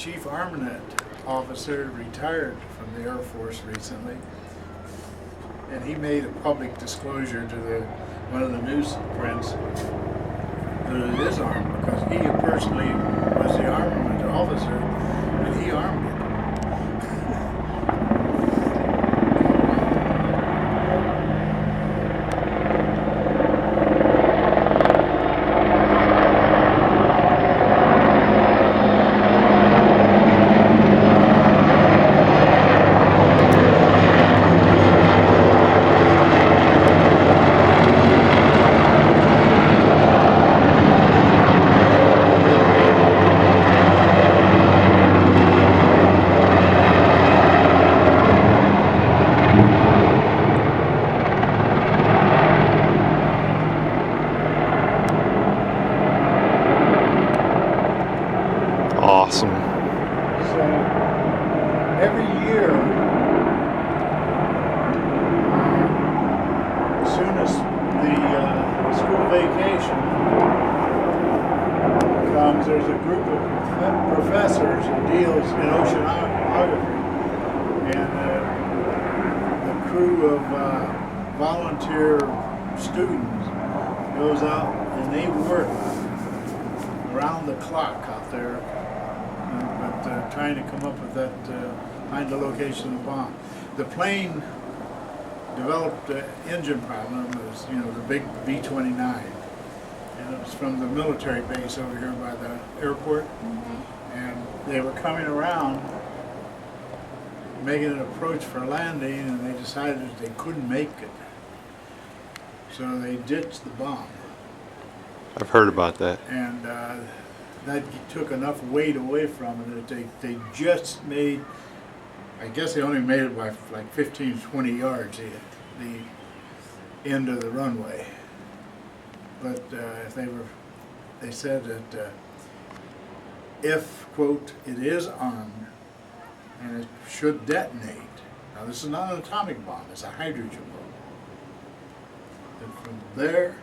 chief armament officer retired from the Air Force recently, and he made a public disclosure to one of the newsprints that it is armed, because he personally was the armament officer and he armed it. Awesome. So every year, as soon as the school vacation comes, there's a group of professors who deals in oceanography, and the crew of volunteer students goes out and they work around the clock out there, trying to come up with that, find the location of the bomb. The plane developed an engine problem. It was, the big B-29, and it was from the military base over here by the airport. And they were coming around, making an approach for landing, and they decided that they couldn't make it, so they ditched the bomb. I've heard about that. And that took enough weight away from it that they just made, I guess they only made it by like 15, 20 yards, the end of the runway. But they said that if, quote, it is armed and it should detonate, now this is not an atomic bomb, it's a hydrogen bomb. And from there,